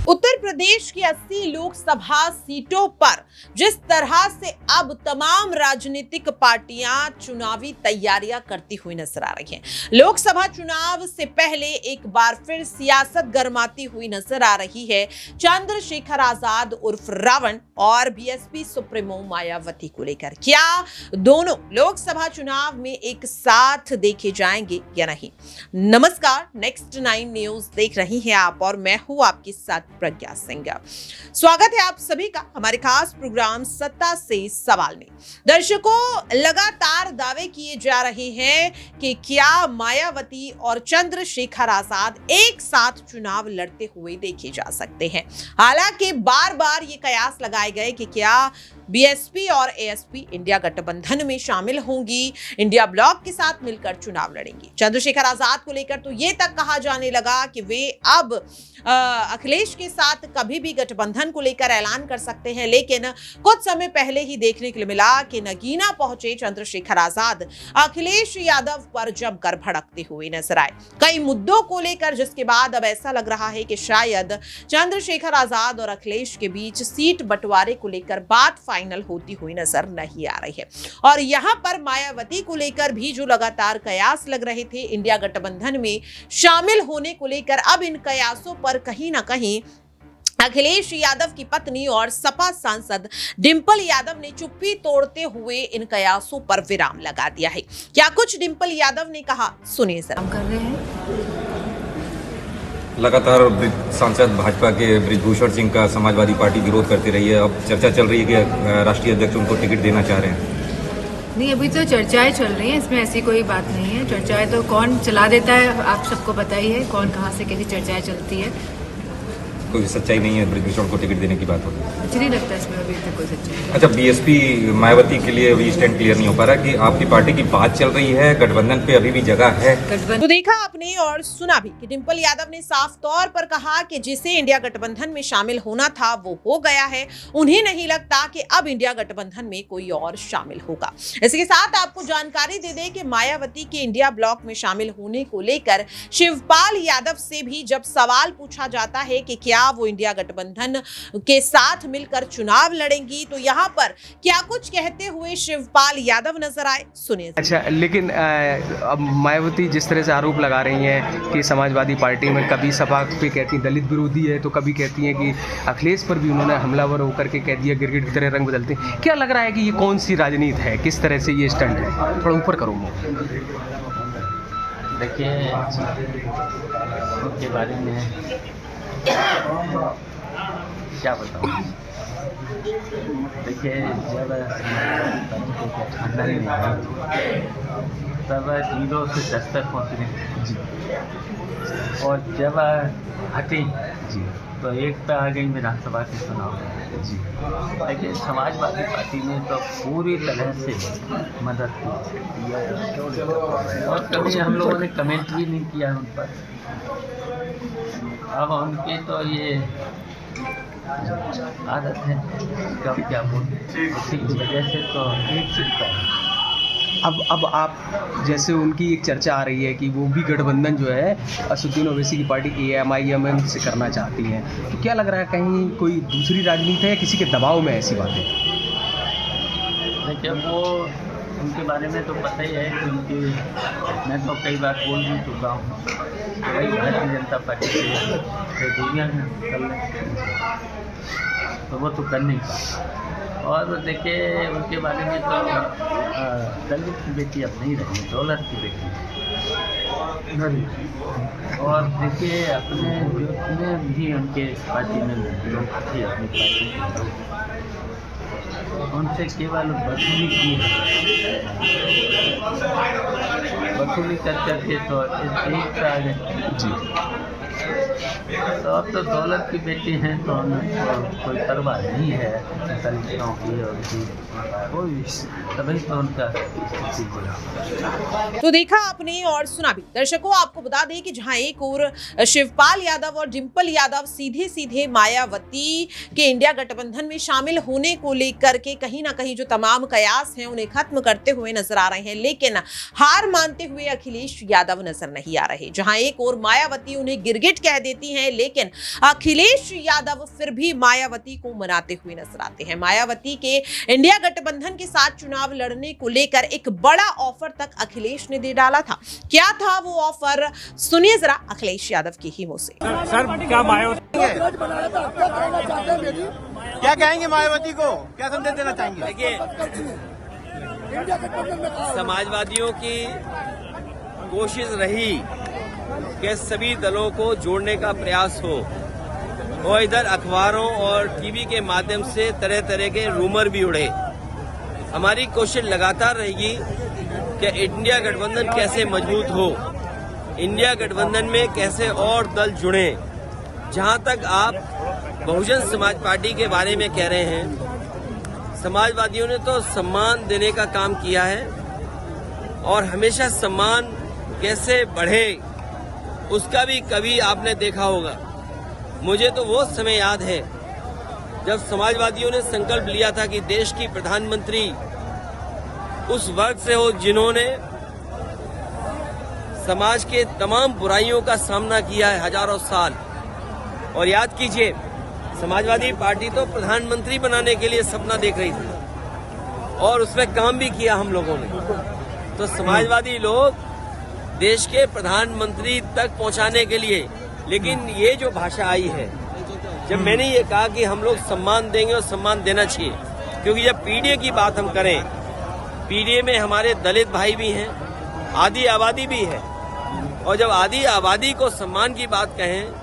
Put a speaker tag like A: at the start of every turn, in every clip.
A: उत्तर प्रदेश की 80 लोकसभा सीटों पर जिस तरह से अब तमाम राजनीतिक पार्टियां चुनावी तैयारियां करती हुई नजर आ रही हैं। लोकसभा चुनाव से पहले एक बार फिर सियासत गरमाती हुई नजर आ रही है चंद्रशेखर आजाद उर्फ रावण और बीएसपी सुप्रीमो मायावती को लेकर। क्या दोनों लोकसभा चुनाव में एक साथ देखे जाएंगे या नहीं? नमस्कार, नेक्स्ट 9 न्यूज देख रही हैं आप और मैं हूं आपके साथ प्रज्ञा सिंह। स्वागत है आप सभी का हमारे खास प्रोग्राम सत्ता से सवाल में। दर्शकों, लगातार दावे किए जा रहे हैं कि क्या मायावती और चंद्रशेखर आजाद एक साथ चुनाव लड़ते हुए देखे जा सकते हैं। हालांकि बार बार ये कयास लगाए गए कि क्या बीएसपी और एएसपी इंडिया गठबंधन में शामिल होंगी, इंडिया ब्लॉक के साथ मिलकर चुनाव लड़ेंगी। चंद्रशेखर आजाद को लेकर तो ये तक कहा जाने लगा कि वे अब अखिलेश के साथ कभी भी गठबंधन को लेकर ऐलान कर सकते हैं, लेकिन कुछ समय पहले ही देखने के लिए मिला कि नगीना पहुंचे चंद्रशेखर आजाद अखिलेश यादव पर जमकर भड़कते हुए नजर आए कई मुद्दों को लेकर, जिसके बाद अब ऐसा लग रहा है कि शायद चंद्रशेखर आजाद और अखिलेश के बीच सीट बंटवारे को लेकर बात फाइनल होती हुई नजर नहीं आ रही है। और यहां पर मायावती को लेकर भी जो लगातार कयास लग रहे थे इंडिया गठबंधन में शामिल होने को लेकर, अब इन कयासों पर कहीं ना कहीं अखिलेश यादव की पत्नी और सपा सांसद डिंपल यादव ने चुप्पी तोड़ते हुए इन कयासों पर विराम लगा दिया है। क्या कुछ डिंपल यादव ने कहा, सुनिए जरा।
B: कर रहे हैं
C: लगातार सांसद भाजपा के बृजभूषण सिंह का समाजवादी पार्टी विरोध करती रही है। अब चर्चा चल रही है कि राष्ट्रीय अध्यक्ष उनको टिकट देना चाह रहे हैं।
B: नहीं, अभी तो चर्चाएं चल रही हैं, इसमें ऐसी कोई बात नहीं है। चर्चाएं तो कौन चला देता है आप सबको पता ही है, कौन कहाँ से कैसी चर्चाएं चलती है।
C: कोई सच्चाई नहीं है, बृजभूषण को टिकट देने की बात होती है।
B: मुझे नहीं लगता इसमें अभी तक कोई सच्चाई।
C: अच्छा, बीएसपी मायावती के लिए अभी स्टैंड क्लियर नहीं हो पा रहा कि आपकी पार्टी की बात चल रही है, गठबंधन पे अभी भी जगह है।
A: तो देखा आपने और सुना भी कि डिंपल यादव ने साफ तौर पर कहा कि जिसे इंडिया गठबंधन में शामिल होना था वो हो गया है। उन्हें नहीं लगता कि अब इंडिया गठबंधन में कोई और शामिल होगा। इसके साथ आपको जानकारी दे दें कि मायावती के इंडिया ब्लॉक में शामिल होने को लेकर शिवपाल यादव से भी जब सवाल पूछा जाता है कि क्या वो इंडिया गठबंधन के साथ मिलकर चुनाव लड़ेंगी, तो यहाँ पर क्या कुछ कहते हुए शिवपाल यादव नजर आए, सुनिए।
D: अच्छा, लेकिन अब मायावती जिस तरह से आरोप लगा रही हैं कि समाजवादी पार्टी में कभी सपा पे कहती हैं दलित विरोधी है, तो कभी कहती हैं कि अखिलेश पर भी उन्होंने हमलावर होकर के कह दिया, गिरगिट की तरह रंग बदलते हैं। क्या लग रहा है कि ये कौन सी राजनीति है, किस तरह से ये स्टंट है? थोड़ा ऊपर करो।
E: देखिए, उनके बारे में क्या बताऊँ। देखिए, जब खानदानी में आई तब 0 से 10 तक पहुँचने जी, और जब हटी जी तो 1 पे आ गई विधानसभा के चुनाव जी। देखिए, समाजवादी पार्टी ने तो पूरी तरह से मदद की और कभी हम लोगों ने कमेंट भी नहीं किया उन पर। अब उनकी तो ये आदत है, कब क्या बोलते, उसी की वजह से तो एक चिंता है।
D: अब आप जैसे उनकी एक चर्चा आ रही है कि वो भी गठबंधन जो है असदुद्दीन ओवैसी की पार्टी AMIM से करना चाहती हैं, तो क्या लग रहा है कहीं कोई दूसरी राजनीति है, किसी के दबाव में ऐसी बातें?
E: देखिए, वो उनके बारे में तो पता ही है कि उनकी, मैं तो कई बार बोल भी चुका हूँ कि भाई भारतीय जनता पार्टी से दुनिया में कर लें, तो वो तो कर नहीं पाए। और देखिए, उनके बारे में तो दलित की बेटी अब नहीं रही, दौलत की बेटी। और देखिए, अपने जितने भी उनके पार्टी में लोग थे, अपनी पार्टी के, उनसे केवल वसूली की, वसूली कर करके तो एक आ गए जी। तो अब तो दौलत की बेटी हैं, तो उनको कोई परवाह नहीं है दलितों की और कोई, तभी तो उनका।
A: तो देखा आपने और सुना भी। दर्शकों, आपको बता दें कि जहां एक और शिवपाल यादव और डिंपल यादव सीधे सीधे मायावती के इंडिया गठबंधन में शामिल होने को लेकर के कहीं ना कहीं जो तमाम कयास हैं उन्हें खत्म करते हुए नजर आ रहे हैं, लेकिन हार मानते हुए अखिलेश यादव नजर नहीं आ रहे। जहां एक और मायावती उन्हें गिरगिट कह देती हैं, लेकिन अखिलेश यादव फिर भी मायावती को मनाते हुए नजर आते हैं। मायावती के इंडिया गठबंधन के साथ चुनाव लड़ने को लेकर एक बड़ा ऑफर तक अखिलेश ने दे डाला था। क्या था वो ऑफर, सुनिए जरा अखिलेश यादव की ही मुंह से।
F: सर क्या मायावती क्या कहेंगे, मायावती को क्या संदेश देना चाहेंगे?
G: देखिए, समाजवादियों की कोशिश रही कि सभी दलों को जोड़ने का प्रयास हो और इधर अखबारों और टीवी के माध्यम से तरह तरह के रूमर भी उड़े। हमारी कोशिश लगातार रहेगी कि इंडिया गठबंधन कैसे मजबूत हो, इंडिया गठबंधन में कैसे और दल जुड़े। जहां तक आप बहुजन समाज पार्टी के बारे में कह रहे हैं, समाजवादियों ने तो सम्मान देने का काम किया है और हमेशा सम्मान कैसे बढ़े उसका भी कभी आपने देखा होगा। मुझे तो वो समय याद है जब समाजवादियों ने संकल्प लिया था कि देश की प्रधानमंत्री उस वर्ग से हो जिन्होंने समाज के तमाम बुराइयों का सामना किया है हजारों साल। और याद कीजिए, समाजवादी पार्टी तो प्रधानमंत्री बनाने के लिए सपना देख रही थी और उसमें काम भी किया हम लोगों ने। तो समाजवादी लोग देश के प्रधानमंत्री तक पहुंचाने के लिए, लेकिन ये जो भाषा आई है, जब मैंने ये कहा कि हम लोग सम्मान देंगे और सम्मान देना चाहिए, क्योंकि जब पीडीए की बात हम करें, पीडीए में हमारे दलित भाई भी हैं, आदि आबादी भी है, और जब आदि आबादी को सम्मान की बात कहें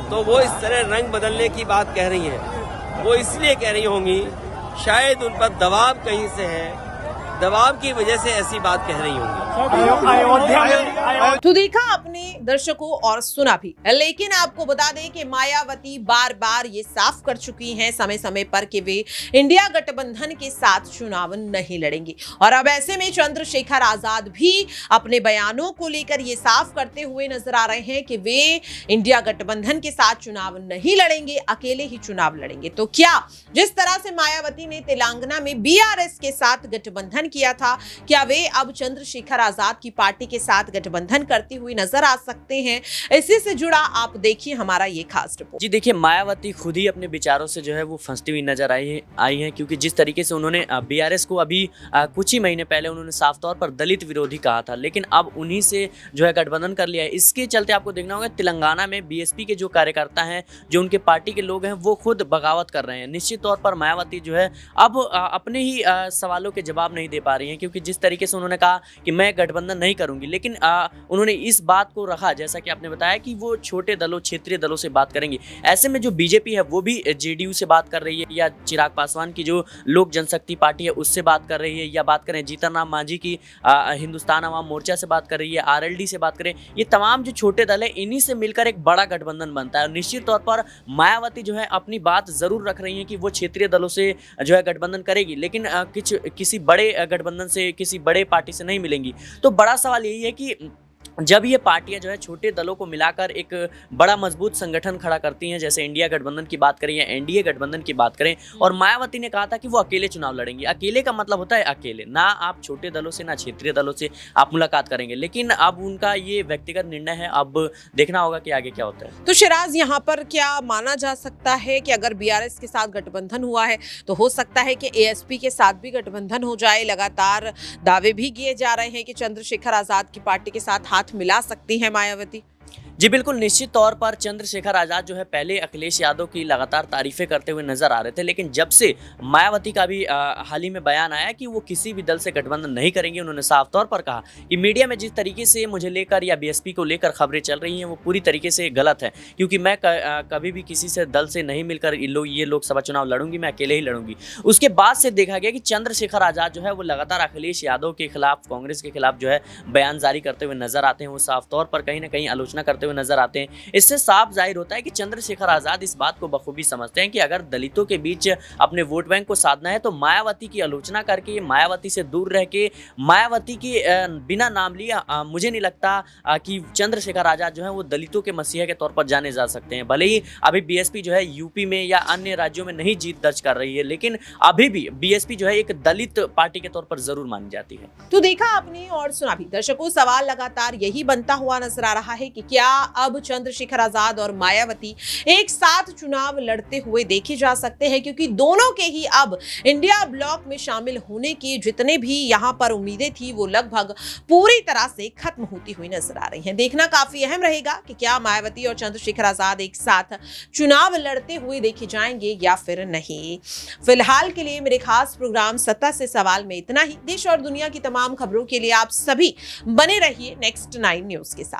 G: तो वो इस तरह रंग बदलने की बात कह रही हैं। वो इसलिए कह रही होंगी, शायद उन पर दबाव कहीं से है, दबाव की वजह से ऐसी बात कह रही होंगी।
A: तो देखा अपने दर्शकों और सुना भी, लेकिन आपको बता दें कि मायावती बार बार ये साफ कर चुकी हैं समय समय पर कि वे इंडिया गठबंधन के साथ चुनाव नहीं लड़ेंगी। और अब ऐसे में चंद्रशेखर आजाद भी अपने बयानों को लेकर ये साफ करते हुए नजर आ रहे हैं कि वे इंडिया गठबंधन के साथ चुनाव नहीं लड़ेंगे, अकेले ही चुनाव लड़ेंगे। तो क्या जिस तरह से मायावती ने तेलंगाना में बीआरएस के साथ गठबंधन किया था, क्या वे अब चंद्रशेखर आजाद की पार्टी के साथ गठबंधन करती हुई नजर आ सकते हैं? इसी से जुड़ा आप देखिए हमारा ये खास रिपोर्ट।
H: जी देखिए, मायावती खुद ही अपने विचारों से जो है वो फंसती हुई नजर आई है, क्योंकि जिस तरीके से उन्होंने बीआरएस को अभी कुछ ही महीने पहले उन्होंने साफ तौर पर दलित विरोधी कहा था, लेकिन अब उन्हीं से जो है गठबंधन कर लिया है। इसके चलते आपको देखना होगा तेलंगाना में बीएसपी के जो कार्यकर्ता हैं, जो उनके पार्टी के लोग हैं, वो खुद बगावत कर रहे हैं। निश्चित तौर पर मायावती जो है अब अपने ही सवालों के जवाब नहीं दे पा रही हैं, क्योंकि जिस तरीके से उन्होंने कहा कि मैं गठबंधन नहीं करूंगी, लेकिन उन्होंने इस बात को रखा, जैसा कि आपने बताया, कि वो छोटे दलों, क्षेत्रीय दलों से बात करेंगे। ऐसे में जो बीजेपी है वो भी जेडीयू से बात कर रही है, या चिराग पासवान की जो लोक जनशक्ति पार्टी है उससे बात कर रही है, या बात करें जीतन राम मांझी की हिंदुस्तान अवाम मोर्चा से बात कर रही है, आरएलडी से बात करें। ये तमाम जो छोटे दल है, इन्हीं से मिलकर एक बड़ा गठबंधन बनता है। और निश्चित तौर पर मायावती जो है अपनी बात जरूर रख रही है कि वो क्षेत्रीय दलों से जो है गठबंधन करेगी, लेकिन किसी बड़े गठबंधन से, किसी बड़े पार्टी से नहीं मिलेंगी। तो बड़ा सवाल यही है कि जब ये पार्टियां जो है छोटे दलों को मिलाकर एक बड़ा मजबूत संगठन खड़ा करती हैं, जैसे इंडिया गठबंधन की बात करें या एनडीए गठबंधन की बात करें, और मायावती ने कहा था कि वो अकेले चुनाव लड़ेंगे। अकेले का मतलब होता है अकेले, ना आप छोटे दलों से ना क्षेत्रीय दलों से आप मुलाकात करेंगे, लेकिन अब उनका ये व्यक्तिगत निर्णय है। अब देखना होगा कि आगे क्या होता है।
A: तो शिराज, यहाँ पर क्या माना जा सकता है कि अगर बीआरएस के साथ गठबंधन हुआ है तो हो सकता है कि एएसपी के साथ भी गठबंधन हो जाए? लगातार दावे भी किए जा रहे हैं कि चंद्रशेखर आजाद की पार्टी के साथ हाथ मिला सकती है मायावती।
H: जी बिल्कुल, निश्चित तौर पर चंद्रशेखर आजाद जो है पहले अखिलेश यादव की लगातार तारीफें करते हुए नजर आ रहे थे, लेकिन जब से मायावती का भी हाल ही में बयान आया कि वो किसी भी दल से गठबंधन नहीं करेंगे, उन्होंने साफ तौर पर कहा कि मीडिया में जिस तरीके से मुझे लेकर या बीएसपी को लेकर खबरें चल रही हैं वो पूरी तरीके से गलत है, क्योंकि मैं कभी भी किसी से दल से नहीं मिलकर ये लोकसभा चुनाव लड़ूंगी, मैं अकेले ही लड़ूंगी। उसके बाद से देखा गया कि चंद्रशेखर आजाद जो है वो लगातार अखिलेश यादव के खिलाफ, कांग्रेस के खिलाफ जो है बयान जारी करते हुए नजर आते हैं। वो साफ तौर पर कहीं ना कहीं आलोचना करते हुए नजर आते हैं। इससे साफ जाहिर होता है कि चंद्रशेखर आजाद इस बात को बखूबी समझते हैं कि अगर दलितों के बीच अपने वोट बैंक को साधना है तो मायावती की आलोचना करके, मायावती से दूर रह के, मायावती के बिना नाम लिया मुझे नहीं लगता कि चंद्रशेखर आजाद जो है वो दलितों के मसीहा के तौर पर जाने जा सकते हैं। भले ही अभी बीएसपी जो है यूपी में या अन्य राज्यों में नहीं जीत दर्ज कर रही है, लेकिन अभी भी बीएसपी जो है एक दलित पार्टी के तौर पर जरूर मानी जाती है।
A: तो देखा आपने और सुना भी। दर्शकों, सवाल लगातार यही बनता हुआ नजर आ रहा है कि क्या अब चंद्रशेखर आजाद और मायावती एक साथ चुनाव लड़ते हुए देखे जा सकते हैं, क्योंकि दोनों के ही अब इंडिया ब्लॉक में शामिल होने की जितने भी यहां पर उम्मीदें थी वो लगभग पूरी तरह से खत्म होती हुई नजर आ रही हैं। देखना काफी अहम रहेगा कि क्या मायावती और चंद्रशेखर आजाद एक साथ चुनाव लड़ते हुए देखे जाएंगे या फिर नहीं। फिलहाल के लिए मेरे खास प्रोग्राम सत्ता से सवाल में इतना ही। देश और दुनिया की तमाम खबरों के लिए आप सभी बने रहिए नेक्स्ट 9 न्यूज के साथ।